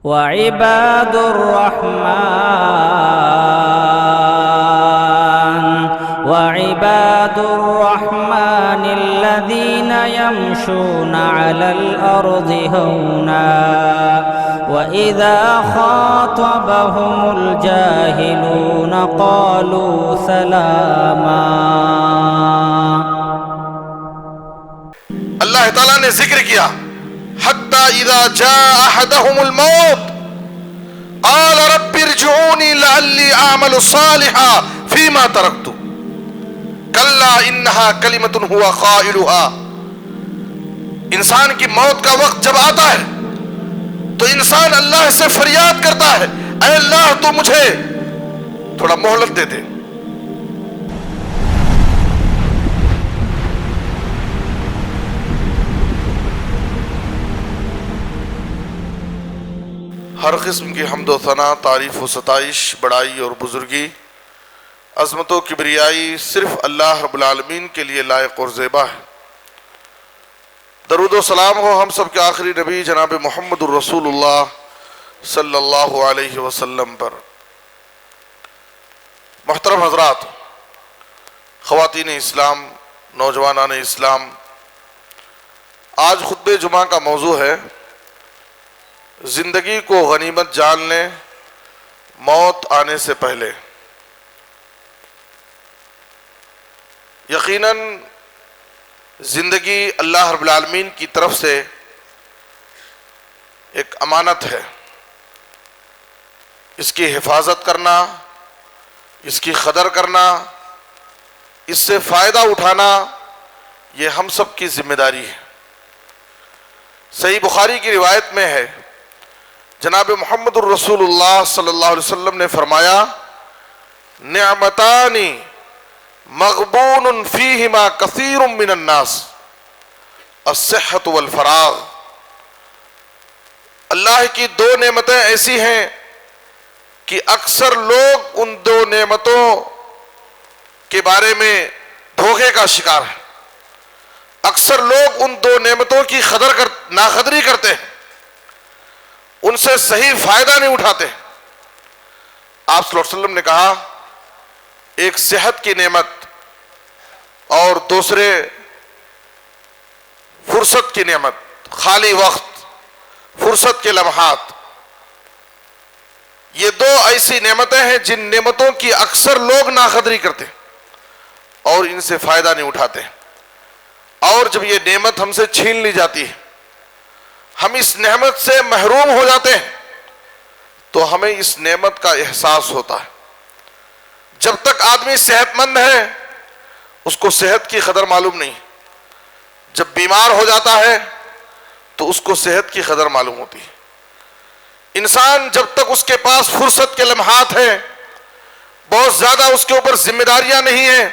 وعباد الرحمن الذين يمشون على الأرض هونا وإذا خاطبهم الجاهلون قالوا سلاما۔ اللہ تعالیٰ نے ذکر کیا حتی اذا جاء احدهم الموت قال رب ارجعوني لعلی اعمل صالحا فيما ترکت کلا انہا کلمۃ هو قائلها۔ انسان کی موت کا وقت جب آتا ہے تو انسان اللہ سے فریاد کرتا ہے، اے اللہ تو مجھے تھوڑا مہلت دے دے۔ ہر قسم کی حمد و ثنا، تعریف و ستائش، بڑائی اور بزرگی، عظمت و کبریائی صرف اللہ رب العالمین کے لیے لائق اور زیبا ہے۔ درود و سلام ہو ہم سب کے آخری نبی جناب محمد الرسول اللہ صلی اللہ علیہ وسلم پر۔ محترم حضرات، خواتین اسلام، نوجوانان اسلام، آج خطبہ جمعہ کا موضوع ہے زندگی کو غنیمت جان لیں موت آنے سے پہلے۔ یقیناً زندگی اللہ رب العالمین کی طرف سے ایک امانت ہے۔ اس کی حفاظت کرنا، اس کی قدر کرنا، اس سے فائدہ اٹھانا، یہ ہم سب کی ذمہ داری ہے۔ صحیح بخاری کی روایت میں ہے، جناب محمد الرسول اللہ صلی اللہ علیہ وسلم نے فرمایا، نعمتان مغبون فیہما کثیر من الناس الصحت والفراغ۔ اللہ کی دو نعمتیں ایسی ہیں کہ اکثر لوگ ان دو نعمتوں کے بارے میں دھوکے کا شکار ہیں۔ اکثر لوگ ان دو نعمتوں کی ناقدری کرتے ہیں، ان سے صحیح فائدہ نہیں اٹھاتے۔ آپ صلی اللہ علیہ وسلم نے کہا، ایک صحت کی نعمت اور دوسرے فرصت کی نعمت، خالی وقت، فرصت کے لمحات، یہ دو ایسی نعمتیں ہیں جن نعمتوں کی اکثر لوگ ناقدری کرتے اور ان سے فائدہ نہیں اٹھاتے۔ اور جب یہ نعمت ہم سے چھین لی جاتی ہے، ہم اس نعمت سے محروم ہو جاتے ہیں، تو ہمیں اس نعمت کا احساس ہوتا ہے۔ جب تک آدمی صحت مند ہے اس کو صحت کی قدر معلوم نہیں، جب بیمار ہو جاتا ہے تو اس کو صحت کی قدر معلوم ہوتی ہے۔ انسان جب تک اس کے پاس فرصت کے لمحات ہیں، بہت زیادہ اس کے اوپر ذمہ داریاں نہیں ہیں،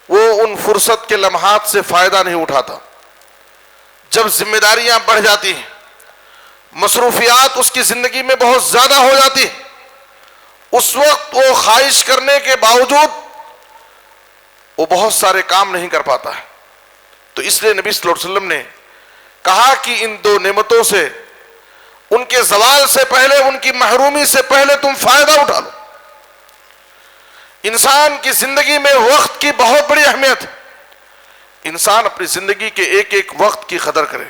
وہ ان فرصت کے لمحات سے فائدہ نہیں اٹھاتا۔ جب ذمہ داریاں بڑھ جاتی ہیں، مصروفیات اس کی زندگی میں بہت زیادہ ہو جاتی ہیں، اس وقت وہ خواہش کرنے کے باوجود وہ بہت سارے کام نہیں کر پاتا ہے۔ تو اس لیے نبی صلی اللہ علیہ وسلم نے کہا کہ ان دو نعمتوں سے، ان کے زوال سے پہلے، ان کی محرومی سے پہلے تم فائدہ اٹھا لو۔ انسان کی زندگی میں وقت کی بہت بڑی اہمیت ہے۔ انسان اپنی زندگی کے ایک ایک وقت کی قدر کرے۔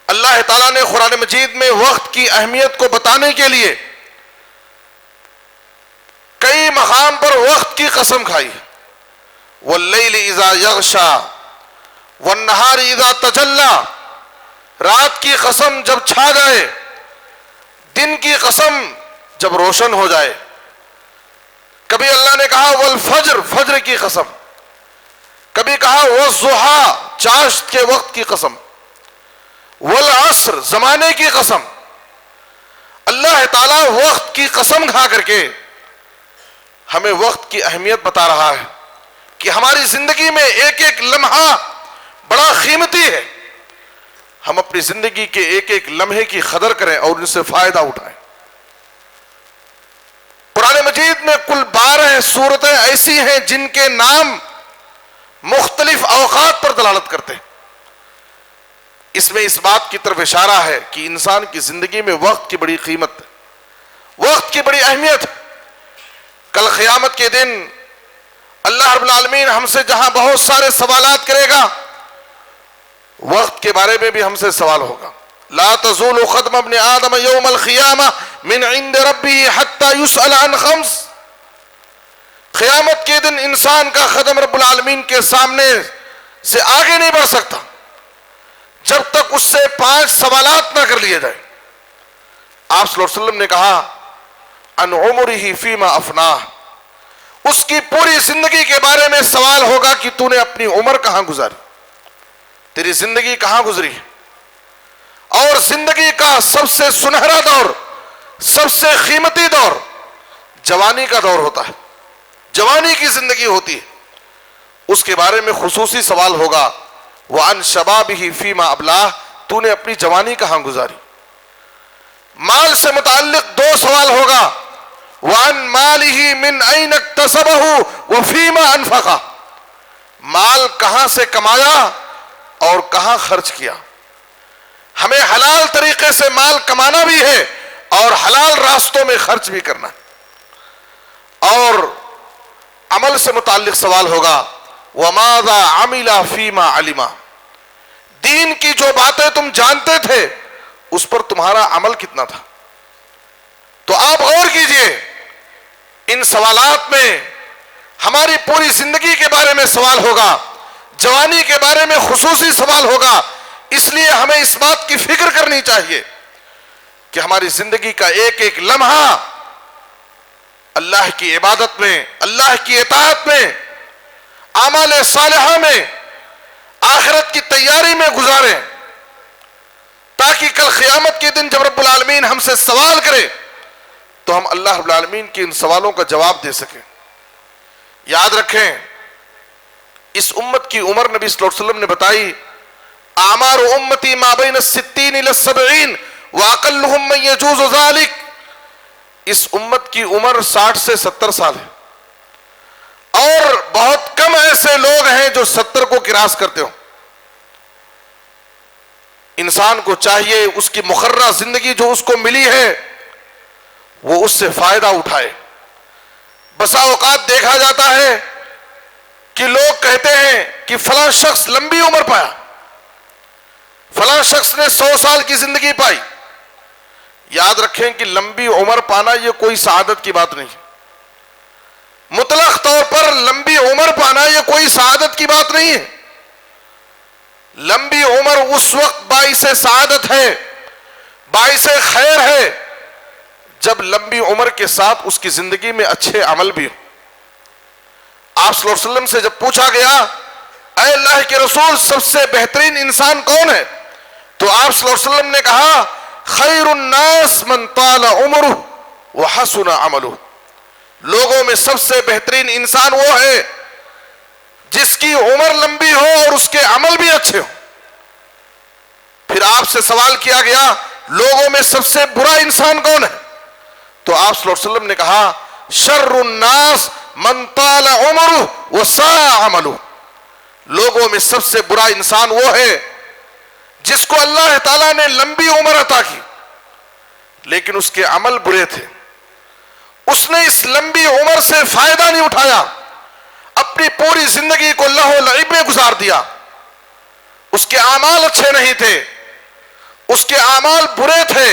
اللہ تعالیٰ نے قرآن مجید میں وقت کی اہمیت کو بتانے کے لیے کئی مقام پر وقت کی قسم کھائی ہے۔ واللیل اذا یغشا والنہار اذا تجلی، رات کی قسم جب چھا جائے، دن کی قسم جب روشن ہو جائے۔ کبھی اللہ نے کہا والفجر، فجر کی قسم، کبھی کہا والضحیٰ، چاشت کے وقت کی قسم، والعصر، زمانے کی قسم۔ اللہ تعالیٰ وقت کی قسم کھا کر کے ہمیں وقت کی اہمیت بتا رہا ہے کہ ہماری زندگی میں ایک ایک لمحہ بڑا قیمتی ہے۔ ہم اپنی زندگی کے ایک ایک لمحے کی قدر کریں اور ان سے فائدہ اٹھائیں۔ قرآن مجید میں کل 12 سورتیں ایسی ہیں جن کے نام مختلف اوقات پر دلالت کرتے ہیں۔ اس میں اس بات کی طرف اشارہ ہے کہ انسان کی زندگی میں وقت کی بڑی قیمت ہے، وقت کی بڑی اہمیت ہے۔ کل قیامت کے دن اللہ رب العالمین ہم سے جہاں بہت سارے سوالات کرے گا، وقت کے بارے میں بھی ہم سے سوال ہوگا۔ لا تزول قدم ابن آدم یوم القیامہ من عند ربہ حتی یسأل عن خمس۔ قیامت کے دن انسان کا قدم رب العالمین کے سامنے سے آگے نہیں بڑھ سکتا جب تک اس سے 5 سوالات نہ کر لیے جائیں۔ آپ صلی اللہ علیہ وسلم نے کہا ان عمرہ فیما افناہ، اس کی پوری زندگی کے بارے میں سوال ہوگا کہ تو نے اپنی عمر کہاں گزاری، تیری زندگی کہاں گزری۔ اور زندگی کا سب سے سنہرا دور، سب سے قیمتی دور جوانی کا دور ہوتا ہے، جوانی کی زندگی ہوتی ہے، اس کے بارے میں خصوصی سوال ہوگا۔ وَعَنْ شَبَابِهِ فِيمَا أَبْلَاهُ، تو نے اپنی جوانی کہاں گزاری۔ مال سے متعلق 2 سوال ہوگا۔ وَعَنْ مَالِهِ مِنْ أَيْنَ اكْتَسَبَهُ وَفِيمَا أَنْفَقَهُ، مال کہاں سے کمایا اور کہاں خرچ کیا۔ ہمیں حلال طریقے سے مال کمانا بھی ہے اور حلال راستوں میں خرچ بھی کرنا ہے۔ اور عمل سے متعلق سوال ہوگا وَمَاذَا عَمِلَ فِيمَا عَلِمَ، دین کی جو باتیں تم جانتے تھے اس پر تمہارا عمل کتنا تھا۔ تو آپ غور کیجئے، ان سوالات میں ہماری پوری زندگی کے بارے میں سوال ہوگا، جوانی کے بارے میں خصوصی سوال ہوگا۔ اس لیے ہمیں اس بات کی فکر کرنی چاہیے کہ ہماری زندگی کا ایک ایک لمحہ اللہ کی عبادت میں، اللہ کی اطاعت میں، اعمال صالحہ میں، آخرت کی تیاری میں گزاریں، تاکہ کل قیامت کے دن جب رب العالمین ہم سے سوال کرے تو ہم اللہ رب العالمین کے ان سوالوں کا جواب دے سکیں۔ یاد رکھیں، اس امت کی عمر نبی صلی اللہ علیہ وسلم نے بتائی، اعمار امتی ما بین الستین الی السبعین واقلہم من یجوز ذالک، اس امت کی عمر 60 سے 70 سال ہے، اور بہت کم ایسے لوگ ہیں جو 70 کو کراس کرتے ہوں۔ انسان کو چاہیے اس کی مقررہ زندگی جو اس کو ملی ہے وہ اس سے فائدہ اٹھائے۔ بسا اوقات دیکھا جاتا ہے کہ لوگ کہتے ہیں کہ فلاں شخص لمبی عمر پایا، فلاں شخص نے 100 سال کی زندگی پائی۔ یاد رکھیں کہ لمبی عمر پانا یہ کوئی سعادت کی بات نہیں، مطلق طور پر لمبی عمر پانا یہ کوئی سعادت کی بات نہیں ہے۔ لمبی عمر اس وقت باعث سعادت ہے، باعث خیر ہے جب لمبی عمر کے ساتھ اس کی زندگی میں اچھے عمل بھی ہو۔ آپ صلی اللہ علیہ وسلم سے جب پوچھا گیا اے اللہ کے رسول سب سے بہترین انسان کون ہے، تو آپ صلی اللہ علیہ وسلم نے کہا خیر الناس من طال عمرہ وحسن عملہ، لوگوں میں سب سے بہترین انسان وہ ہے جس کی عمر لمبی ہو اور اس کے عمل بھی اچھے ہو۔ پھر آپ سے سوال کیا گیا لوگوں میں سب سے برا انسان کون ہے، تو آپ صلی اللہ علیہ وسلم نے کہا شر الناس من طال عمرہ وساء عملہ، لوگوں میں سب سے برا انسان وہ ہے جس کو اللہ تعالیٰ نے لمبی عمر عطا کی لیکن اس کے عمل برے تھے، اس نے اس لمبی عمر سے فائدہ نہیں اٹھایا، اپنی پوری زندگی کو لہو و لعب میں گزار دیا، اس کے اعمال اچھے نہیں تھے، اس کے اعمال برے تھے۔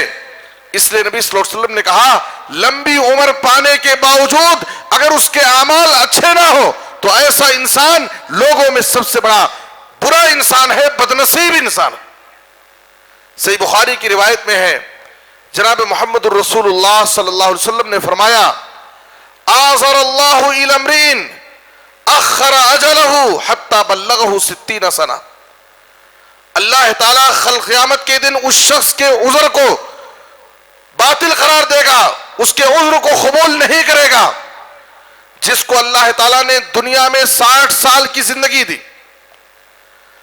اس لیے نبی صلی اللہ علیہ وسلم نے کہا لمبی عمر پانے کے باوجود اگر اس کے اعمال اچھے نہ ہو تو ایسا انسان لوگوں میں سب سے بڑا برا انسان ہے، بدنصیب انسان ہے۔ صحیح بخاری کی روایت میں ہے جناب محمد الرسول اللہ صلی اللہ علیہ وسلم نے فرمایا آذر اللہ الی امرئ اخر اجلہ حتی بلغہ 60 سنہ، اللہ تعالیٰ کل قیامت کے دن اس شخص کے عذر کو باطل قرار دے گا، اس کے عذر کو قبول نہیں کرے گا جس کو اللہ تعالیٰ نے دنیا میں 60 سال کی زندگی دی۔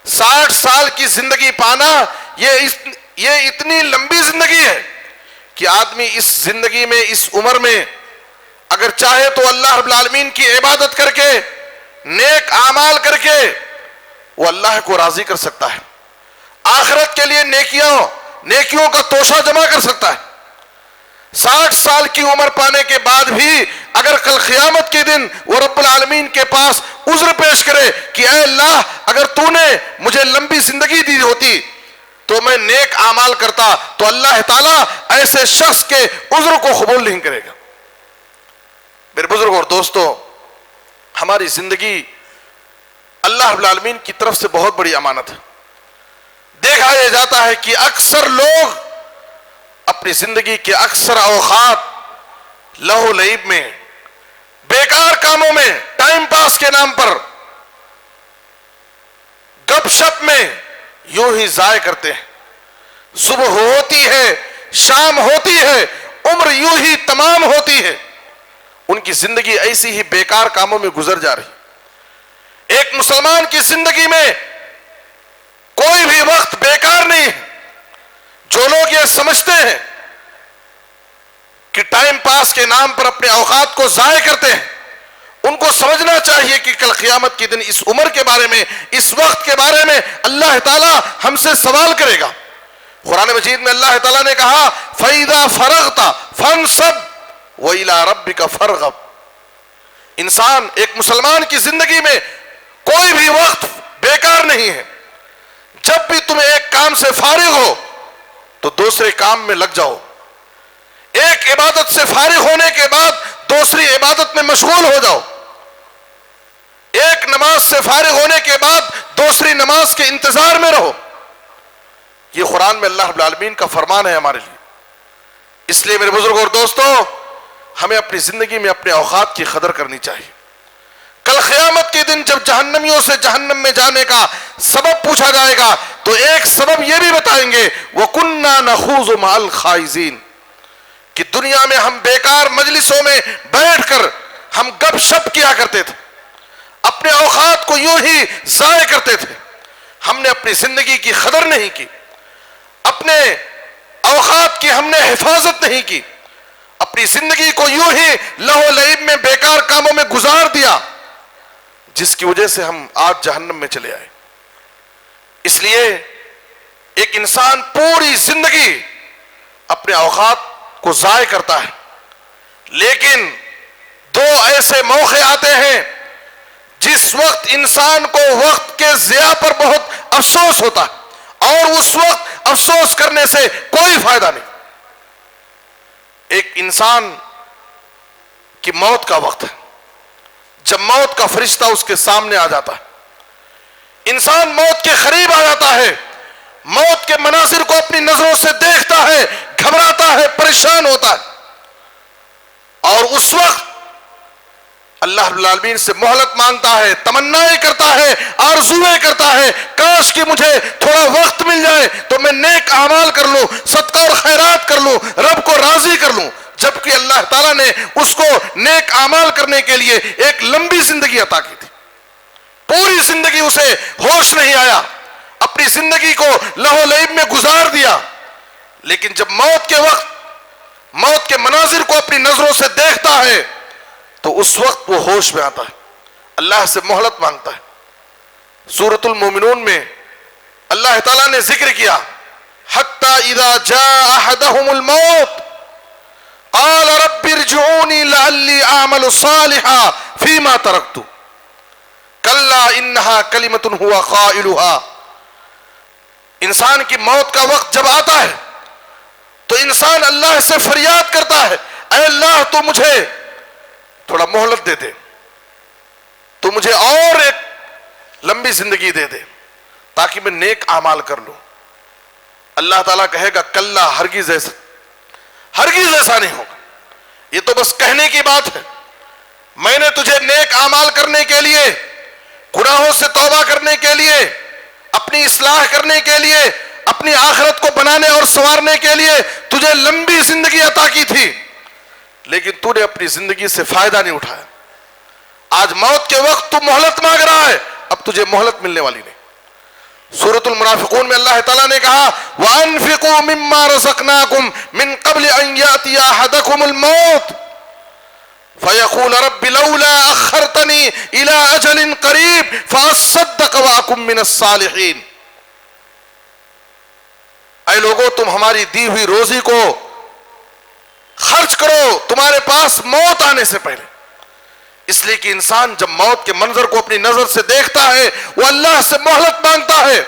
60 سال کی زندگی پانا یہ اتنی لمبی زندگی ہے کہ آدمی اس زندگی میں، اس عمر میں اگر چاہے تو اللہ رب العالمین کی عبادت کر کے، نیک اعمال کر کے وہ اللہ کو راضی کر سکتا ہے۔ آخرت کے لیے نیکیوں کا توشہ جمع کر سکتا ہے. 60 سال کی عمر پانے کے بعد بھی اگر کل قیامت کے دن وہ رب العالمین کے پاس عذر پیش کرے کہ اے اللہ اگر تو نے مجھے لمبی زندگی دی ہوتی تو میں نیک اعمال کرتا، تو اللہ تعالیٰ ایسے شخص کے عذر کو قبول نہیں کرے گا. میرے بزرگ اور دوستو، ہماری زندگی اللہ رب العالمین کی طرف سے بہت بڑی امانت ہے. دیکھا یہ جاتا ہے کہ اکثر لوگ اپنی زندگی کے اکثر اوقات لہو و لعب میں، بیکار کاموں میں، ٹائم پاس کے نام پر، گپ شپ میں یوں ہی ضائع کرتے ہیں. صبح ہوتی ہے، شام ہوتی ہے، عمر یوں ہی تمام ہوتی ہے، ان کی زندگی ایسی ہی بیکار کاموں میں گزر جا رہی. ایک مسلمان کی زندگی میں کوئی بھی وقت بیکار نہیں ہے. جو لوگ یہ سمجھتے ہیں کہ ٹائم پاس کے نام پر اپنے اوقات کو ضائع کرتے ہیں، ان کو سمجھنا چاہیے کہ کل قیامت کے دن اس عمر کے بارے میں، اس وقت کے بارے میں اللہ تعالیٰ ہم سے سوال کرے گا. قرآن مجید میں اللہ تعالیٰ نے کہا فَإِذَا فَرَغْتَ فَانْصَبْ وَإِلَىٰ رَبِّكَ فَارْغَب. انسان، ایک مسلمان کی زندگی میں کوئی بھی وقت بیکار نہیں ہے. جب بھی تم ایک کام سے فارغ ہو تو دوسرے کام میں لگ جاؤ. ایک عبادت سے فارغ ہونے کے بعد دوسری عبادت میں مشغول ہو جاؤ. ایک نماز سے فارغ ہونے کے بعد دوسری نماز کے انتظار میں رہو. یہ قرآن میں اللہ رب العالمین کا فرمان ہے ہمارے لیے. اس لیے میرے بزرگوں اور دوستوں، ہمیں اپنی زندگی میں اپنے اوقات کی قدر کرنی چاہیے. کل قیامت کے دن جب جہنمیوں سے جہنم میں جانے کا سبب پوچھا جائے گا تو ایک سبب یہ بھی بتائیں گے وَكُنَّا نَخُوضُ مَعَ الْخَائِضِينَ، کہ دنیا میں ہم بیکار مجلسوں میں بیٹھ کر ہم گپ شپ کیا کرتے تھے، اپنے اوقات کو یوں ہی ضائع کرتے تھے. ہم نے اپنی زندگی کی قدر نہیں کی، اپنے اوقات کی ہم نے حفاظت نہیں کی، اپنی زندگی کو یوں ہی لہو لعب میں بیکار کاموں میں گزار دیا، جس کی وجہ سے ہم آج جہنم میں چلے آئے. اس لیے ایک انسان پوری زندگی اپنے اوقات کو ضائع کرتا ہے، لیکن دو ایسے موقع آتے ہیں جس وقت انسان کو وقت کے ضیاع پر بہت افسوس ہوتا ہے، اور اس وقت افسوس کرنے سے کوئی فائدہ نہیں. ایک انسان کی موت کا وقت ہے، جب موت کا فرشتہ اس کے سامنے آ جاتا ہے، انسان موت کے قریب آ جاتا ہے، موت کے مناظر کو اپنی نظروں سے دیکھتا ہے، گھبراتا ہے، پریشان ہوتا ہے، اور اس وقت اللہ رب العالمین سے مہلت مانگتا ہے، تمنائیں کرتا ہے، آرزویں کرتا ہے، کاش کہ مجھے تھوڑا وقت مل جائے تو میں نیک اعمال کر لوں، صدقہ اور خیرات کر لوں، رب کو راضی کر لوں. جبکہ اللہ تعالیٰ نے اس کو نیک اعمال کرنے کے لیے ایک لمبی زندگی عطا کی تھی. پوری زندگی اسے ہوش نہیں آیا، اپنی زندگی کو لہو لعب میں گزار دیا، لیکن جب موت کے وقت موت کے مناظر کو اپنی نظروں سے دیکھتا ہے تو اس وقت وہ ہوش میں آتا ہے، اللہ سے مہلت مانگتا ہے. سورۃ المومنون میں اللہ تعالیٰ نے ذکر کیا حتی اذا جاء احدهم الموت قال رب ارجعوني لعلی اعمل صالحا فیما ترکت کلا انها کلمۃ هو قائلها. انسان کی موت کا وقت جب آتا ہے تو انسان اللہ سے فریاد کرتا ہے، اے اللہ تو مجھے تھوڑا مہلت دے دے، تو مجھے اور ایک لمبی زندگی دے دے تاکہ میں نیک اعمال کر لوں. اللہ تعالیٰ کہے گا کلا، ہرگز ایسا نہیں ہوگا، یہ تو بس کہنے کی بات ہے. میں نے تجھے نیک اعمال کرنے کے لیے، گناہوں سے توبہ کرنے کے لیے، اپنی اصلاح کرنے کے لیے، اپنی آخرت کو بنانے اور سنوارنے کے لیے تجھے لمبی زندگی عطا کی تھی، لیکن تو نے اپنی زندگی سے فائدہ نہیں اٹھایا. آج موت کے وقت تو مہلت مانگ رہا ہے، اب تجھے مہلت ملنے والی نہیں. سورۃ المنافقون میں اللہ تعالیٰ نے کہا وَأَنفِقُوا مِمَّا رَزَقْنَاكُمْ مِن قَبْلِ أَن يَأْتِيَ أَحَدَكُمُ الْمَوْتُ فَيَقُولَ رَبِّ لَوْلَا أَخَّرْتَنِي إِلَىٰ أَجَلٍ قَرِيبٍ فَأَصَّدَّقَ وَأَكُن مِّنَ الصَّالِحِينَ. اے لوگوں تم ہماری دی ہوئی روزی کو خرچ کرو تمہارے پاس موت آنے سے پہلے. اس لیے کہ انسان جب موت کے منظر کو اپنی نظر سے دیکھتا ہے وہ اللہ سے مہلت مانگتا ہے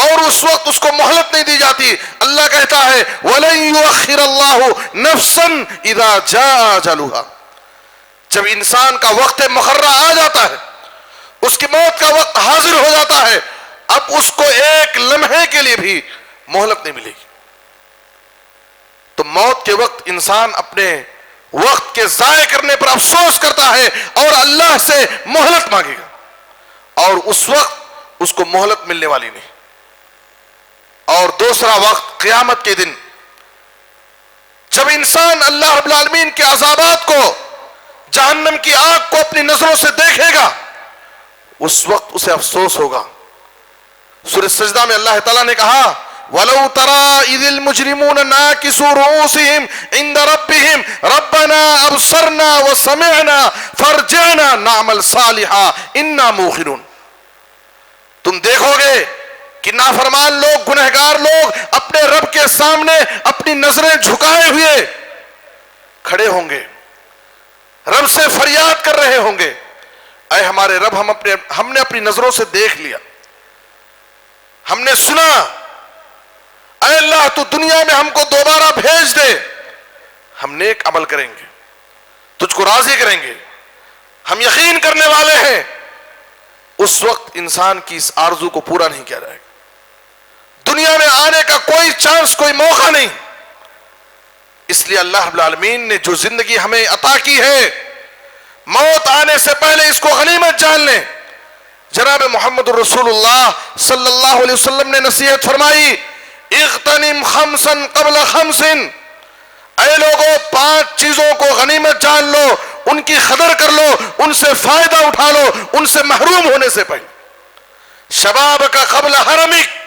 اور اس وقت اس کو مہلت نہیں دی جاتی. اللہ کہتا ہے وَلَن يُؤَخِّرَ اللَّهُ نَفْسًا إِذَا جَاءَ أَجَلُهَا. جب انسان کا وقت مقررہ آ جاتا ہے, اس کی موت کا وقت حاضر ہو جاتا ہے, اب اس کو ایک لمحے کے لیے بھی مہلت نہیں ملے گی. تو موت کے وقت انسان اپنے وقت کے ضائع کرنے پر افسوس کرتا ہے اور اللہ سے مہلت مانگے گا, اور اس وقت اس کو مہلت ملنے والی نہیں. اور دوسرا وقت قیامت کے دن, جب انسان اللہ رب العالمین کے عذابات کو, جہنم کی آگ کو اپنی نظروں سے دیکھے گا, اس وقت اسے افسوس ہوگا. سورہ سجدہ میں اللہ تعالیٰ نے کہا وَلَوْ تَرَى إِذِ الْمُجْرِمُونَ نَاكِسُو رُؤُوسِهِمْ عِنْدَ رَبِّهِمْ رَبَّنَا أَبْصَرْنَا وَسَمِعْنَا فَارْجِعْنَا نَعْمَلْ صَالِحًا إِنَّا مُوقِنُونَ. تم دیکھو گے کہ نافرمان لوگ, گنہگار لوگ اپنے رب کے سامنے اپنی نظریں جھکائے ہوئے کھڑے ہوں گے, رب سے فریاد کر رہے ہوں گے اے ہمارے رب ہم نے اپنی نظروں سے دیکھ لیا, ہم نے سنا, اے اللہ تو دنیا میں ہم کو دوبارہ بھیج دے, ہم نیک عمل کریں گے, تجھ کو راضی کریں گے, ہم یقین کرنے والے ہیں. اس وقت انسان کی اس آرزو کو پورا نہیں کیا جائے گا. دنیا میں آنے کا کوئی چانس, کوئی موقع نہیں. اس لیے اللہ رب العالمین نے جو زندگی ہمیں عطا کی ہے, موت آنے سے پہلے اس کو غنیمت جان لیں. جناب محمد الرسول اللہ صلی اللہ علیہ وسلم نے نصیحت فرمائی اغتنم خمسا قبل خمس. اے لوگوں 5 چیزوں کو غنیمت جان لو, ان کی قدر کر لو, ان سے فائدہ اٹھا لو ان سے محروم ہونے سے پہلے. شباب کا قبل حرمک,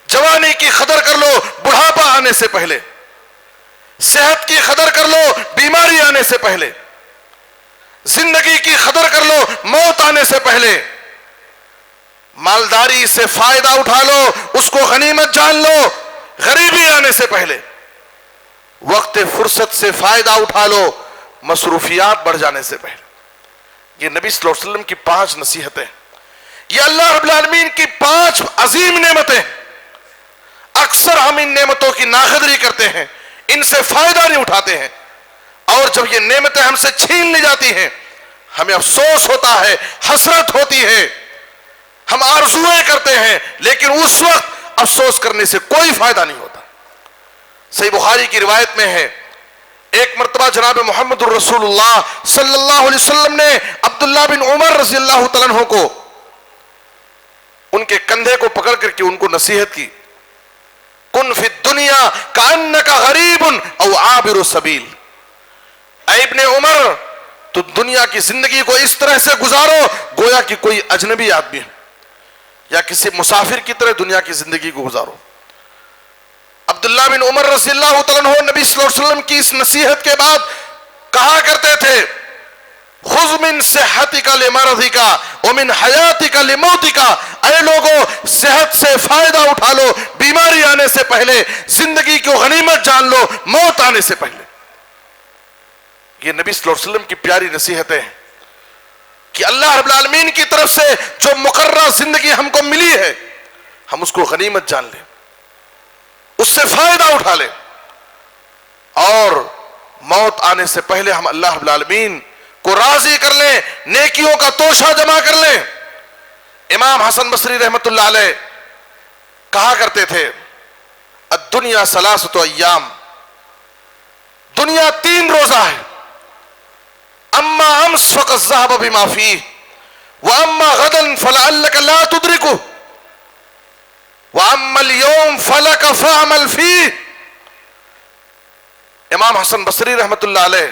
جوانی کی قدر کر لو بڑھاپا آنے سے پہلے. صحت کی قدر کر لو بیماری آنے سے پہلے. زندگی کی قدر کر لو موت آنے سے پہلے. مالداری سے فائدہ اٹھا لو, اس کو غنیمت جان لو غریبی آنے سے پہلے. وقت فرصت سے فائدہ اٹھا لو مصروفیات بڑھ جانے سے پہلے. یہ نبی صلی اللہ علیہ وسلم کی 5 نصیحتیں, یہ اللہ رب العالمین کی 5 عظیم نعمتیں. اکثر ہم ان نعمتوں کی ناقدری کرتے ہیں, ان سے فائدہ نہیں اٹھاتے ہیں, اور جب یہ نعمتیں ہم سے چھین لی جاتی ہیں ہمیں افسوس ہوتا ہے, حسرت ہوتی ہے, ہم آرزویں کرتے ہیں, لیکن اس وقت افسوس کرنے سے کوئی فائدہ نہیں ہوتا. صحیح بخاری کی روایت میں ہے ایک مرتبہ جناب محمد الرسول اللہ صلی اللہ علیہ وسلم نے عبداللہ بن عمر رضی اللہ تعالیٰ عنہ کو, ان کے کندھے کو پکڑ کر کے ان کو نصیحت کی کن فی الدنیا کأنک غریب او عابر سبیل. اے ابن عمر تو دنیا کی زندگی کو اس طرح سے گزارو گویا کہ کوئی اجنبی آدمی ہے یا کسی مسافر کی طرح دنیا کی زندگی کو گزارو. عبداللہ بن عمر رضی اللہ تعالیٰ عنہ نبی صلی اللہ علیہ وسلم کی اس نصیحت کے بعد کہا کرتے تھے خذ من صحتک لمرضک ومن حیاتک لموتک. اے لوگوں صحت سے فائدہ اٹھا لو بیماری آنے سے پہلے, زندگی کو غنیمت جان لو موت آنے سے پہلے. یہ نبی صلی اللہ علیہ وسلم کی پیاری نصیحتیں ہیں کہ اللہ رب العالمین کی طرف سے جو مقررہ زندگی ہم کو ملی ہے ہم اس کو غنیمت جان لیں, اس سے فائدہ اٹھا لیں, اور موت آنے سے پہلے ہم اللہ رب العالمین کو راضی کر لیں, نیکیوں کا توشہ جمع کر لیں. امام حسن بصری رحمت اللہ علیہ کہا کرتے تھے الدنیا ثلاثۃ ایام, دنیا 3 روزہ ہے. اما امس فقد ذهب بما فيه واما غدا فلعلك لا تدركه واما اليوم فلك فاعمل فيه. امام حسن بصری رحمت اللہ علیہ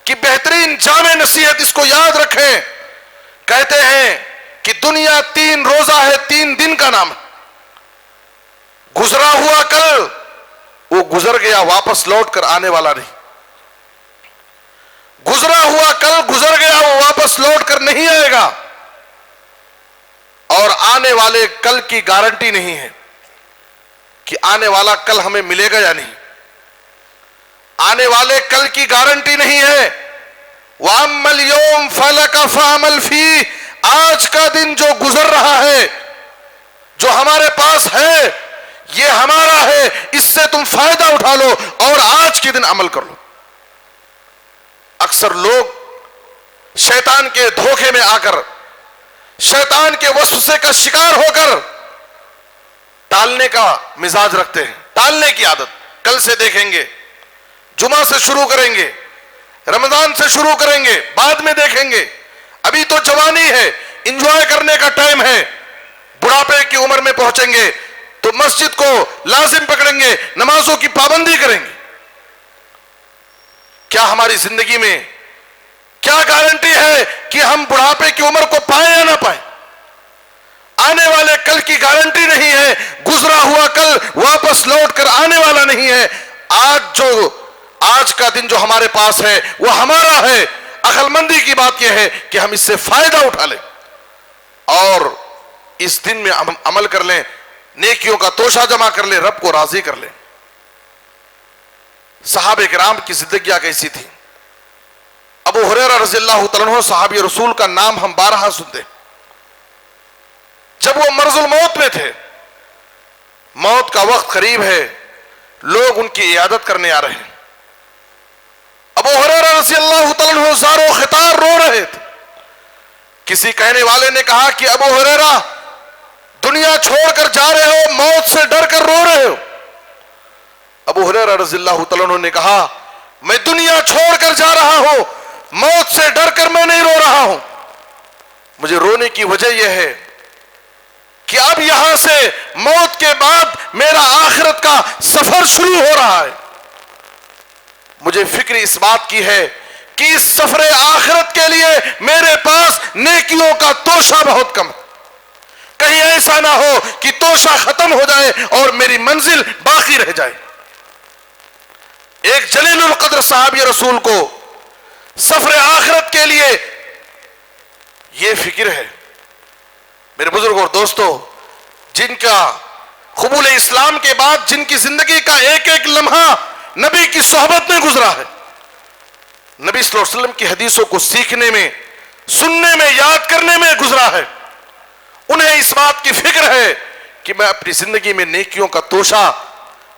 کی بہترین جامع نصیحت اس کو یاد رکھیں. کہتے ہیں کہ دنیا 3 روزہ ہے, 3 دن کا نام ہے. گزرا ہوا کل وہ گزر گیا, واپس لوٹ کر آنے والا نہیں. گزرا ہوا کل گزر گیا, وہ واپس لوٹ کر نہیں آئے گا, اور آنے والے کل کی گارنٹی نہیں ہے. کہ آنے والا کل ہمیں ملے گا یا نہیں. آنے والے کل کی گارنٹی نہیں ہے. وَأَمَّا الْيَوْمُ فَلَكَ فَعْمَلْ فِيهِ. آج کا دن جو گزر رہا ہے، جو ہمارے پاس ہے، یہ ہمارا ہے، اس سے تم فائدہ اٹھا لو اور آج کے دن عمل کر لو. اکثر لوگ شیطان کے دھوکے میں آ کر، شیطان کے وسوسے کا شکار ہو کر ٹالنے کا مزاج رکھتے ہیں، ٹالنے کی عادت. کل سے دیکھیں گے، جمعہ سے شروع کریں گے، رمضان سے شروع کریں گے، بعد میں دیکھیں گے، ابھی تو جوانی ہے، انجوائے کرنے کا ٹائم ہے. بڑھاپے کی عمر میں پہنچیں گے تو مسجد کو لازم پکڑیں گے، نمازوں کی پابندی کریں گے. کیا ہماری زندگی میں کیا گارنٹی ہے کہ ہم بڑھاپے کی عمر کو پائیں یا نہ پائیں؟ آنے والے کل کی گارنٹی نہیں ہے. گزرا ہوا کل واپس لوٹ کر آنے والا نہیں ہے. آج کا دن جو ہمارے پاس ہے وہ ہمارا ہے. عقل مندی کی بات یہ ہے کہ ہم اس سے فائدہ اٹھا لیں اور اس دن میں عمل کر لیں، نیکیوں کا توشہ جمع کر لیں، رب کو راضی کر لیں. صحابہ کرام کی زندگیاں کیسی تھی؟ ابو ہریرہ رضی اللہ تعالیٰ عنہ صحابی رسول کا نام ہم بارہا سنتے. جب وہ مرض الموت میں تھے، موت کا وقت قریب ہے، لوگ ان کی عیادت کرنے آ رہے ہیں. ابو ہریرہ رضی اللہ تعالیٰ عنہ زار و خطار رو رہے تھے. کسی کہنے والے نے کہا کہ ابو ہریرہ دنیا چھوڑ کر جا رہے ہو، موت سے ڈر کر رو رہے ہو. ابو ہریرہ رضی اللہ تعالیٰ عنہ نے کہا میں دنیا چھوڑ کر جا رہا ہوں، موت سے ڈر کر میں نہیں رو رہا ہوں. مجھے رونے کی وجہ یہ ہے کہ اب یہاں سے موت کے بعد میرا آخرت کا سفر شروع ہو رہا ہے. مجھے فکر اس بات کی ہے کہ اس سفر آخرت کے لیے میرے پاس نیکیوں کا توشہ بہت کم ہے. کہیں ایسا نہ ہو کہ توشہ ختم ہو جائے اور میری منزل باقی رہ جائے. ایک جلیل القدر صحابی رسول کو سفر آخرت کے لیے یہ فکر ہے. میرے بزرگوں اور دوستو، جن کا قبول اسلام کے بعد جن کی زندگی کا ایک ایک لمحہ نبی کی صحبت میں گزرا ہے، نبی صلی اللہ علیہ وسلم کی حدیثوں کو سیکھنے میں، سننے میں، یاد کرنے میں گزرا ہے، انہیں اس بات کی فکر ہے کہ میں اپنی زندگی میں نیکیوں کا توشہ،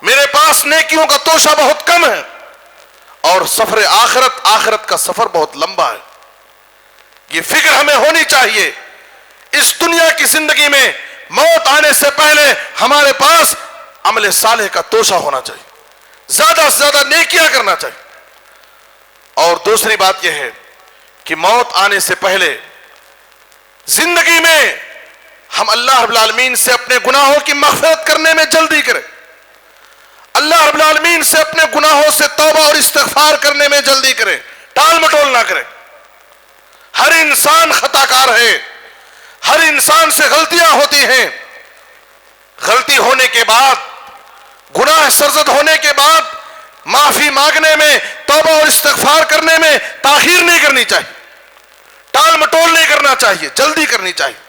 میرے پاس نیکیوں کا توشہ بہت کم ہے اور سفر آخرت کا سفر بہت لمبا ہے. یہ فکر ہمیں ہونی چاہیے. اس دنیا کی زندگی میں موت آنے سے پہلے ہمارے پاس عمل صالح کا توشہ ہونا چاہیے، زیادہ سے زیادہ نیکیاں کرنا چاہیے. اور دوسری بات یہ ہے کہ موت آنے سے پہلے زندگی میں ہم اللہ رب العالمین سے اپنے گناہوں کی مغفرت کرنے میں جلدی کریں، اللہ رب العالمین سے اپنے گناہوں سے توبہ اور استغفار کرنے میں جلدی کریں، ٹال مٹول نہ کریں. ہر انسان خطا کار ہے، ہر انسان سے غلطیاں ہوتی ہیں. غلطی ہونے کے بعد، گناہ سرزد ہونے کے بعد معافی مانگنے میں، توبہ اور استغفار کرنے میں تاخیر نہیں کرنی چاہیے، ٹال مٹول نہیں کرنا چاہیے، جلدی کرنی چاہیے.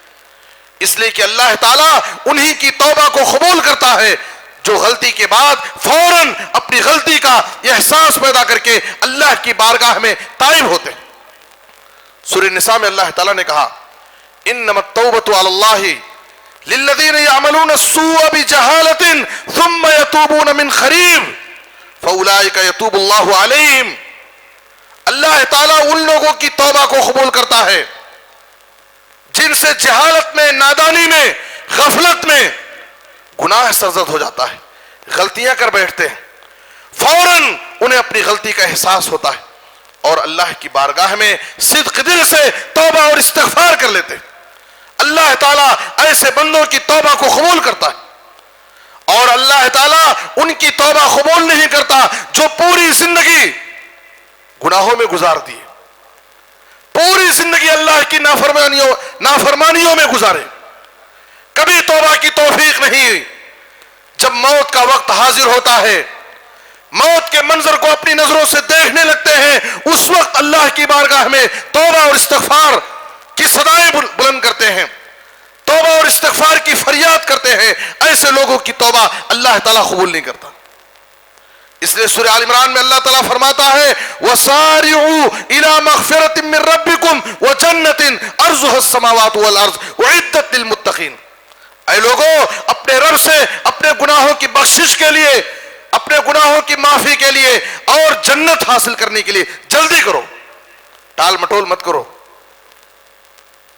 اس لیے کہ اللہ تعالیٰ انہی کی توبہ کو قبول کرتا ہے جو غلطی کے بعد فوراً اپنی غلطی کا احساس پیدا کر کے اللہ کی بارگاہ میں تائب ہوتے ہیں. سورہ نساء میں اللہ تعالیٰ نے کہا انما التوبة على الله للذين يعملون السوء بجهالة ثم يتوبون من قريب فأولئك يتوب الله عليهم. اللہ تعالیٰ ان لوگوں کی توبہ کو قبول کرتا ہے جن سے جہالت میں، نادانی میں، غفلت میں گناہ سرزد ہو جاتا ہے، غلطیاں کر بیٹھتے ہیں، فوراً انہیں اپنی غلطی کا احساس ہوتا ہے اور اللہ کی بارگاہ میں صدق دل سے توبہ اور استغفار کر لیتے ہیں. اللہ تعالیٰ ایسے بندوں کی توبہ کو قبول کرتا ہے اور اللہ تعالیٰ ان کی توبہ قبول نہیں کرتا جو پوری زندگی گناہوں میں گزار دی، پوری زندگی اللہ کی نافرمانیوں میں گزارے، کبھی توبہ کی توفیق نہیں ہوئی. جب موت کا وقت حاضر ہوتا ہے، موت کے منظر کو اپنی نظروں سے دیکھنے لگتے ہیں، اس وقت اللہ کی بارگاہ میں توبہ اور استغفار کی صدائیں بلند کرتے ہیں، توبہ اور استغفار کی فریاد کرتے ہیں، ایسے لوگوں کی توبہ اللہ تعالیٰ قبول نہیں کرتا۔ اس لیے سورہ آل عمران میں اللہ تعالیٰ فرماتا ہے وَسَارِعُوا إِلَى مَغْفِرَةٍ مِّن رَبِّكُمْ وَجَنَّةٍ عَرْضُهَا السَّمَاوَاتُ وَالْأَرْضُ أُعِدَّتْ لِلْمُتَّقِينَ۔ اے لوگوں، اپنے رب سے اپنے گناہوں کی بخشش کے لیے، اپنے گناہوں کی معافی کے لیے اور جنت حاصل کرنے کے لیے جلدی کرو، ٹال مٹول مت کرو۔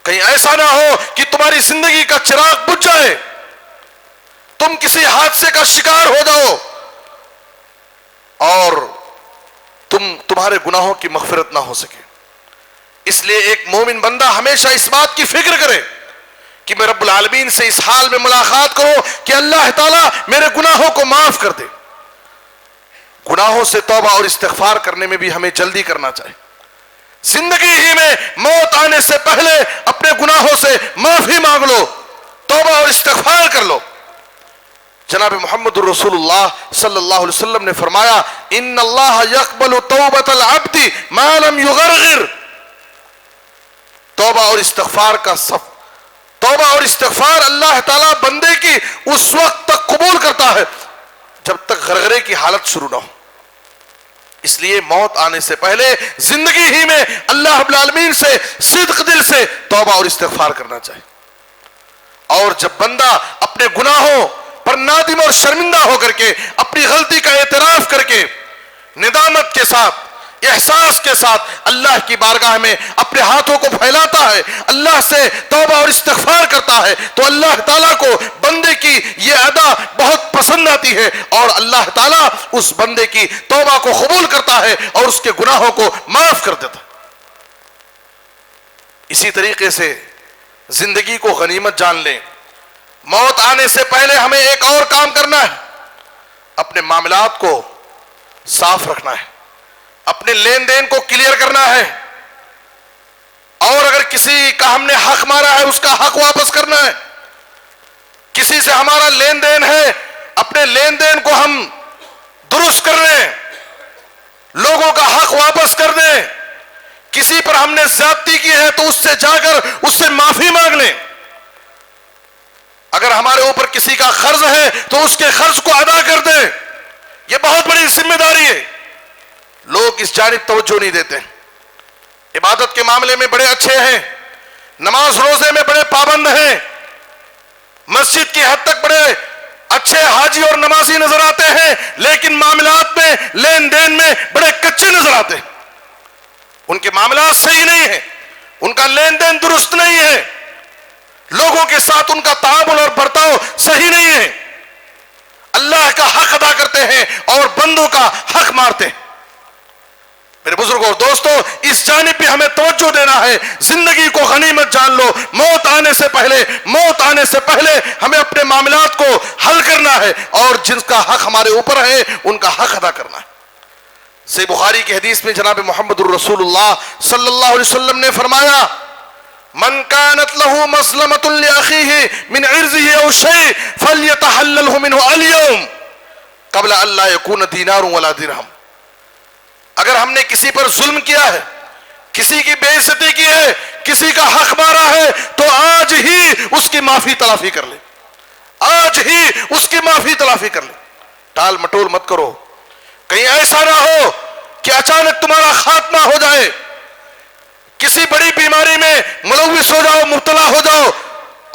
کہیں ایسا نہ ہو کہ تمہاری زندگی کا چراغ بجھ جائے، تم کسی حادثے کا شکار ہو جاؤ اور تمہارے گناہوں کی مغفرت نہ ہو سکے۔ اس لیے ایک مومن بندہ ہمیشہ اس بات کی فکر کرے کہ میں رب العالمین سے اس حال میں ملاقات کروں کہ اللہ تعالیٰ میرے گناہوں کو معاف کر دے۔ گناہوں سے توبہ اور استغفار کرنے میں بھی ہمیں جلدی کرنا چاہیے۔ زندگی ہی میں موت آنے سے پہلے اپنے گناہوں سے معافی مانگ لو، توبہ اور استغفار کر لو۔ جناب محمد الرسول اللہ صلی اللہ علیہ وسلم نے فرمایا ان اللہ یقبل توبۃ العبد ما لم یغرغر۔ توبہ اور استغفار کا توبہ اور استغفار اللہ تعالیٰ بندے کی اس وقت تک قبول کرتا ہے جب تک غرغرے کی حالت شروع نہ ہو۔ اس لیے موت آنے سے پہلے زندگی ہی میں اللہ رب العالمین سے صدق دل سے توبہ اور استغفار کرنا چاہیے۔ اور جب بندہ اپنے گناہوں پر نادم اور شرمندہ ہو کر کے اپنی غلطی کا اعتراف کر کے ندامت کے ساتھ، احساس کے ساتھ اللہ کی بارگاہ میں اپنے ہاتھوں کو پھیلاتا ہے، اللہ سے توبہ اور استغفار کرتا ہے، تو اللہ تعالیٰ کو بندے کی یہ ادا بہت پسند آتی ہے اور اللہ تعالیٰ اس بندے کی توبہ کو قبول کرتا ہے اور اس کے گناہوں کو معاف کر دیتا ہے۔ اسی طریقے سے زندگی کو غنیمت جان لیں۔ موت آنے سے پہلے ہمیں ایک اور کام کرنا ہے، اپنے معاملات کو صاف رکھنا ہے، اپنے لین دین کو کلیئر کرنا ہے، اور اگر کسی کا ہم نے حق مارا ہے اس کا حق واپس کرنا ہے۔ کسی سے ہمارا لین دین ہے، اپنے لین دین کو ہم درست کر لیں، لوگوں کا حق واپس کر دیں۔ کسی پر ہم نے زیادتی کی ہے تو اس سے جا کر اس سے معافی مانگ لیں۔ اگر ہمارے اوپر کسی کا قرض ہے تو اس کے قرض کو ادا کر دیں۔ یہ بہت بڑی ذمہ داری ہے، لوگ اس جانب توجہ نہیں دیتے۔ عبادت کے معاملے میں بڑے اچھے ہیں، نماز روزے میں بڑے پابند ہیں، مسجد کی حد تک بڑے اچھے حاجی اور نمازی نظر آتے ہیں، لیکن معاملات میں لین دین میں بڑے کچے نظر آتے ہیں۔ ان کے معاملات صحیح نہیں ہیں، ان کا لین دین درست نہیں ہے، لوگوں کے ساتھ ان کا تعامل اور برتاؤ صحیح نہیں ہے، اللہ کا حق ادا کرتے ہیں اور بندوں کا حق مارتے ہیں۔ میرے بزرگوں اور دوستوں، اس جانب بھی ہمیں توجہ دینا ہے۔ زندگی کو غنیمت جان لو، موت آنے سے پہلے ہمیں اپنے معاملات کو حل کرنا ہے اور جن کا حق ہمارے اوپر ہے ان کا حق ادا کرنا ہے۔ صحیح بخاری کی حدیث میں جناب محمد الرسول اللہ صلی اللہ علیہ وسلم نے فرمایا من كانت له مظلمة لأخيه من عرضه أو شيء فليتحلله منه اليوم قبل أن لا يكون دينار ولا درهم۔ اگر ہم نے کسی پر ظلم کیا ہے، کسی کی بے عزتی کی ہے، کسی کا حق مارا ہے، تو آج ہی اس کی معافی تلافی کر لے، آج ہی اس کی معافی تلافی کر لے، ٹال مٹول مت کرو۔ کہیں ایسا نہ ہو کہ اچانک تمہارا خاتمہ ہو جائے، کسی بڑی بیماری میں ملوث ہو جاؤ، مبتلا ہو جاؤ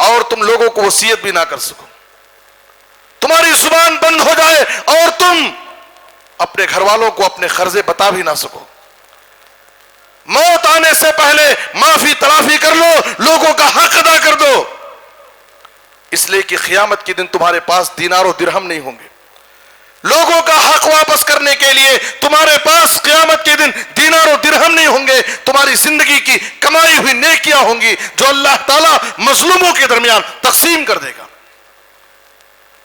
اور تم لوگوں کو وصیت بھی نہ کر سکو، تمہاری زبان بند ہو جائے اور تم اپنے گھر والوں کو اپنے قرضے بتا بھی نہ سکو۔ موت آنے سے پہلے معافی تلافی کر لو، لوگوں کا حق ادا کر دو، اس لیے کہ قیامت کے دن تمہارے پاس دینار و درہم نہیں ہوں گے۔ لوگوں کا حق واپس کرنے کے لیے تمہارے پاس قیامت کے دن دینار و درہم نہیں ہوں گے، تمہاری زندگی کی کمائی ہوئی نیکیاں ہوں گی جو اللہ تعالیٰ مظلوموں کے درمیان تقسیم کر دے گا۔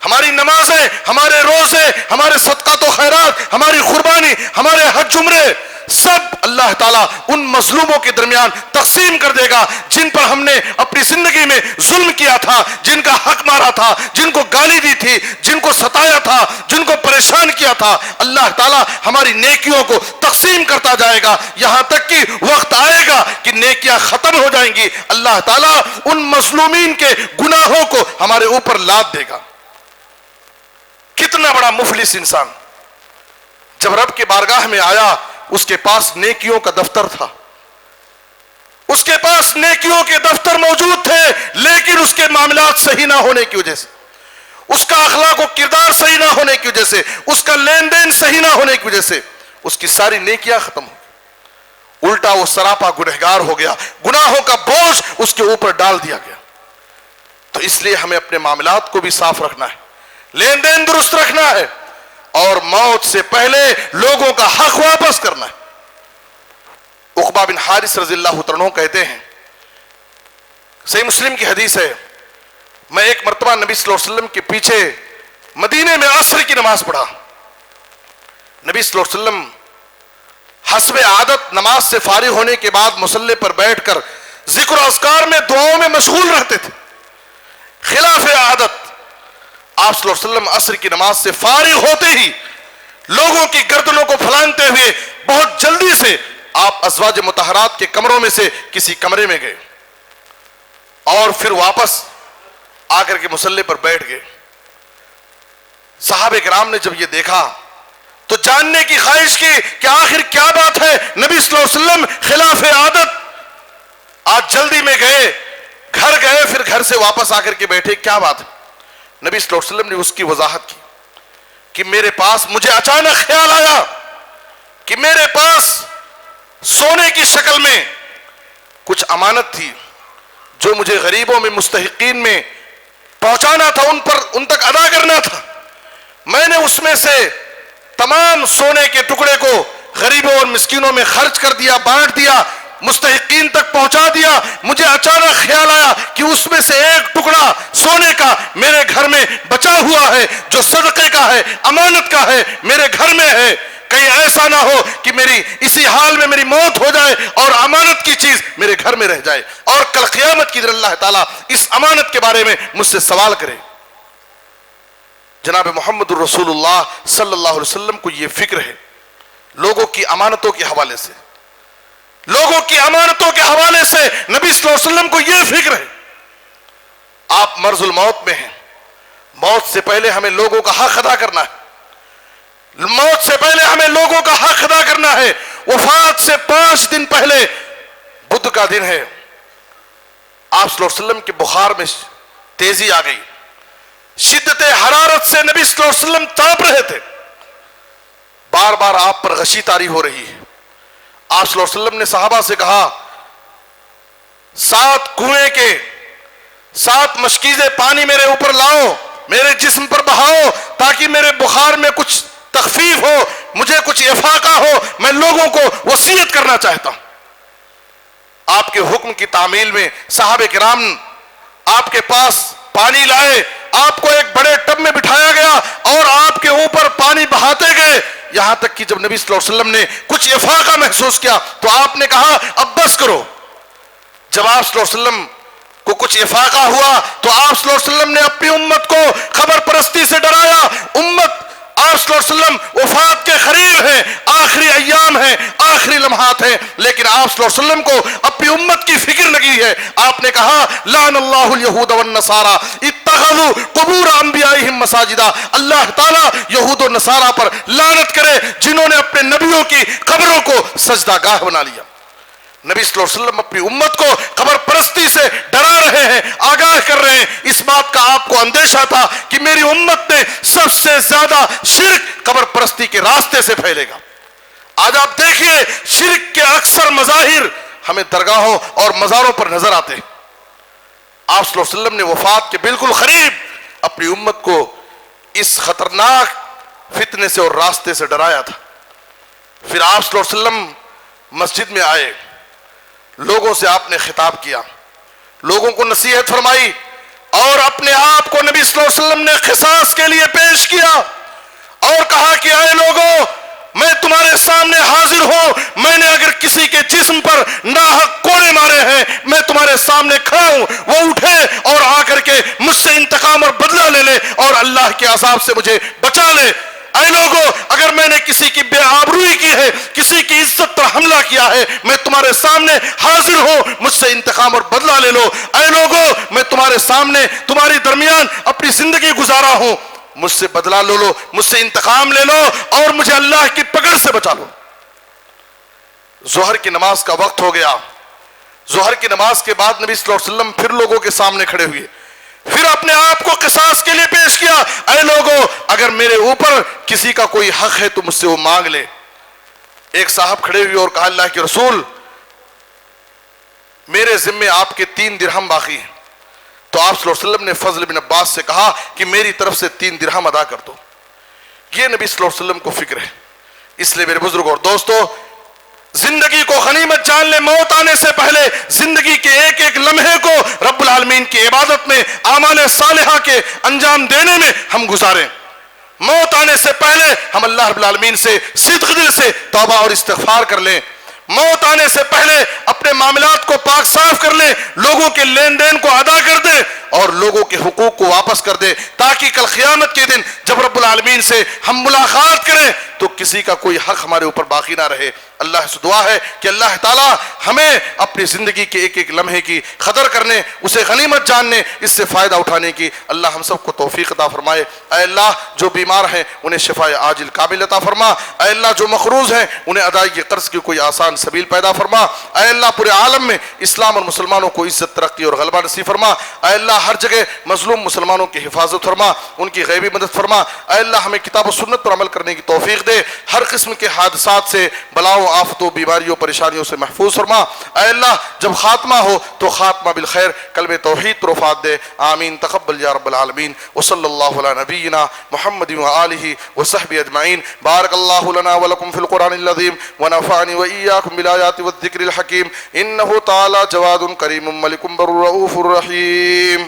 ہماری نمازیں، ہمارے روزے، ہمارے صدقات و خیرات، ہماری قربانی، ہمارے حج عمرے، سب اللہ تعالیٰ ان مظلوموں کے درمیان تقسیم کر دے گا جن پر ہم نے اپنی زندگی میں ظلم کیا تھا، جن کا حق مارا تھا، جن کو گالی دی تھی، جن کو ستایا تھا، جن کو پریشان کیا تھا۔ اللہ تعالیٰ ہماری نیکیوں کو تقسیم کرتا جائے گا یہاں تک کہ وقت آئے گا کہ نیکیاں ختم ہو جائیں گی، اللہ تعالیٰ ان مظلومین کے گناہوں کو ہمارے اوپر لاد دے گا۔ کتنا بڑا مفلس انسان جب رب کے بارگاہ میں آیا، اس کے پاس نیکیوں کا دفتر تھا، اس کے پاس نیکیوں کے دفتر موجود تھے، لیکن اس کے معاملات صحیح نہ ہونے کی وجہ سے، اس کا اخلاق و کردار صحیح نہ ہونے کی وجہ سے، اس کا لین دین صحیح نہ ہونے کی وجہ سے اس کی ساری نیکیاں ختم ہو گئی، الٹا وہ سراپا گنہگار ہو گیا، گناہوں کا بوجھ اس کے اوپر ڈال دیا گیا۔ تو اس لیے ہمیں اپنے معاملات کو بھی صاف رکھنا ہے، لین دین درست رکھنا ہے، اور موت سے پہلے لوگوں کا حق واپس کرنا ہے۔ عقبہ بن حارث رضی اللہ عنہ کہتے ہیں، صحیح مسلم کی حدیث ہے، میں ایک مرتبہ نبی صلی اللہ علیہ وسلم کے پیچھے مدینے میں عصر کی نماز پڑھا۔ نبی صلی اللہ علیہ وسلم حسب عادت نماز سے فارغ ہونے کے بعد مصلی پر بیٹھ کر ذکر و اذکار میں، دعاؤں میں مشغول رہتے تھے۔ خلاف عادت آپ صلی اللہ علیہ وسلم عصر کی نماز سے فارغ ہوتے ہی لوگوں کی گردنوں کو پھلانگتے ہوئے بہت جلدی سے آپ ازواج مطہرات کے کمروں میں سے کسی کمرے میں گئے اور پھر واپس آ کر کے مصلی پر بیٹھ گئے۔ صحابہ کرام نے جب یہ دیکھا تو جاننے کی خواہش کی کہ آخر کیا بات ہے، نبی صلی اللہ علیہ وسلم خلاف عادت آج جلدی میں گئے، گھر گئے، پھر گھر سے واپس آ کر کے بیٹھے، کیا بات ہے؟ نبی صلی اللہ علیہ وسلم نے اس کی وضاحت کی کہ میرے پاس، مجھے اچانک خیال آیا کہ میرے پاس سونے کی شکل میں کچھ امانت تھی جو مجھے غریبوں میں، مستحقین میں پہنچانا تھا، ان تک ادا کرنا تھا۔ میں نے اس میں سے تمام سونے کے ٹکڑے کو غریبوں اور مسکینوں میں خرچ کر دیا، بانٹ دیا، مستحقین تک پہنچا دیا۔ مجھے اچانک خیال آیا کہ اس میں سے ایک ٹکڑا سونے کا میرے گھر میں بچا ہوا ہے جو صدقے کا ہے، امانت کا ہے، میرے گھر میں ہے۔ کہیں ایسا نہ ہو کہ میری اسی حال میں میری موت ہو جائے اور امانت کی چیز میرے گھر میں رہ جائے، اور کل قیامت کی دن اللہ تعالیٰ اس امانت کے بارے میں مجھ سے سوال کرے۔ جناب محمد الرسول اللہ صلی اللہ علیہ وسلم کو یہ فکر ہے لوگوں کی امانتوں کے حوالے سے، لوگوں کی امانتوں کے حوالے سے نبی صلی اللہ علیہ وسلم کو یہ فکر ہے۔ آپ مرض الموت میں ہیں، موت سے پہلے ہمیں لوگوں کا حق ادا کرنا ہے، موت سے پہلے ہمیں لوگوں کا حق ادا کرنا ہے۔ وفات سے 5 دن پہلے بدھ کا دن ہے، آپ صلی اللہ علیہ وسلم کے بخار میں تیزی آ گئی، شدت حرارت سے نبی صلی اللہ علیہ وسلم تاپ رہے تھے، بار بار آپ پر غشی طاری ہو رہی ہے۔ آپ صلی اللہ علیہ وسلم نے صحابہ سے کہا 7 کنویں کے 7 مشکیزیں پانی میرے اوپر لاؤ، میرے جسم پر بہاؤ تاکہ میرے بخار میں کچھ تخفیف ہو، مجھے کچھ افاقہ ہو، میں لوگوں کو وصیت کرنا چاہتا ہوں۔ آپ کے حکم کی تعمیل میں صحابہ کرام آپ کے پاس پانی لائے، آپ کو ایک بڑے ٹب میں بٹھایا گیا اور آپ کے اوپر پانی بہاتے گئے، یہاں تک کہ جب نبی صلی اللہ علیہ وسلم نے کچھ افاقہ محسوس کیا تو آپ نے کہا اب بس کرو۔ جب آپ صلی اللہ علیہ وسلم کو کچھ افاقہ ہوا تو آپ صلی اللہ علیہ وسلم نے اپنی امت کو خبر پرستی سے ڈرایا۔ امت آپ صلی اللہ علیہ وسلم وفات کے قریب ہیں، آخری ایام ہیں، آخری لمحات ہیں، لیکن آپ صلی اللہ علیہ وسلم کو اپنی امت کی فکر لگی ہے۔ آپ نے کہا لعن اللہ الیہود والنصارى اتخذوا قبور انبیائہم مساجدا، اللہ تعالیٰ یہود و نصارہ پر لعنت کرے جنہوں نے اپنے نبیوں کی قبروں کو سجدہ گاہ بنا لیا۔ نبی صلی اللہ علیہ وسلم اپنی امت کو قبر پرستی سے ڈرا رہے ہیں، آگاہ کر رہے ہیں۔ اس بات کا آپ کو اندیشہ تھا کہ میری امت میں سب سے زیادہ شرک قبر پرستی کے راستے سے پھیلے گا۔ آج آپ دیکھیے شرک کے اکثر مظاہر ہمیں درگاہوں اور مزاروں پر نظر آتے ہیں۔ آپ صلی اللہ علیہ وسلم نے وفات کے بالکل قریب اپنی امت کو اس خطرناک فتنے سے اور راستے سے ڈرایا تھا۔ پھر آپ صلی اللہ علیہ وسلم مسجد میں آئے، لوگوں سے آپ نے خطاب کیا، لوگوں کو نصیحت فرمائی اور اپنے آپ کو نبی صلی اللہ علیہ وسلم نے قصاص کے لیے پیش کیا اور کہا کہ اے لوگوں، میں تمہارے سامنے حاضر ہوں، عذاب سے مجھے بچا لے۔ اے لوگوں، اگر میں نے کسی کی بے آبروئی کی ہے، کسی کی عزت پر حملہ کیا ہے، میں تمہارے سامنے حاضر ہوں، مجھ سے انتقام اور بدلہ لے لو۔ اے لوگوں، میں تمہارے سامنے تمہاری درمیان اپنی زندگی گزارا ہوں، مجھ سے بدلہ لے لو، مجھ سے انتقام لے لو اور مجھے اللہ کی پکڑ سے بچا لو۔ ظہر کی نماز کا وقت ہو گیا۔ ظہر کی نماز کے بعد نبی صلی اللہ علیہ وسلم پھر لوگوں کے سامنے کھڑے ہوئے، پھر اپنے آپ کو قصاص کے لیے پیش کیا۔ اے لوگوں، اگر میرے اوپر کسی کا کوئی حق ہے تو مجھ سے وہ مانگ لے۔ ایک صاحب کھڑے ہوئے اور کہا، اللہ کے رسول، میرے ذمے آپ کے 3 درہم باقی ہیں۔ تو آپ صلی اللہ علیہ وسلم نے فضل بن عباس سے کہا کہ میری طرف سے 3 درہم ادا کر دو۔ یہ نبی صلی اللہ علیہ وسلم کو فکر ہے۔ اس لیے میرے بزرگ اور دوستو، زندگی کو غنیمت جان لیں۔ موت آنے سے پہلے زندگی کے ایک ایک لمحے کو رب العالمین کی عبادت میں، اعمال صالحہ کے انجام دینے میں ہم گزاریں۔ موت آنے سے پہلے ہم اللہ رب العالمین سے صدق دل سے توبہ اور استغفار کر لیں۔ موت آنے سے پہلے اپنے معاملات کو پاک صاف کر لیں، لوگوں کے لین دین کو ادا کر دیں اور لوگوں کے حقوق کو واپس کر دیں، تاکہ کل قیامت کے دن جب رب العالمین سے ہم ملاقات کریں تو کسی کا کوئی حق ہمارے اوپر باقی نہ رہے۔ اللہ سے دعا ہے کہ اللہ تعالی ہمیں اپنی زندگی کے ایک ایک لمحے کی قدر کرنے، اسے غنیمت جاننے، اس سے فائدہ اٹھانے کی اللہ ہم سب کو توفیق عطا فرمائے۔ اے اللہ، جو بیمار ہیں انہیں شفاء عاجل کامل عطا فرما۔ اے اللہ، جو مقروض ہیں انہیں ادائیگی قرض کی کوئی آسان سبیل پیدا فرما۔ اے اللہ، پورے عالم میں اسلام اور مسلمانوں کو عزت، ترقی اور غلبہ نصیب فرما۔ اے اللہ، ہر جگہ مظلوم مسلمانوں کی حفاظت فرما، ان کی غیبی مدد فرما۔ اے اللہ، ہمیں کتاب و سنت پر عمل کرنے کی توفیق دے، ہر قسم کے حادثات سے، بلاؤں، آفتوں، بیماریوں، پریشانیوں سے محفوظ فرما۔ اے اللہ، جب خاتمہ ہو تو خاتمہ بالخیر، کلمہ توحید پر وفات دے۔ آمین، تقبل یا رب العالمین۔ وصلی اللہ علی نبینا محمد وآلہ وصحبہ اجمعین۔ بارک اللہ لنا ولکم فی القرآن العظیم ونفعنی وإیاکم بالآیات والذکر الحکیم، انہ تعالی جواد کریم ملک بر رؤوف الرحیم۔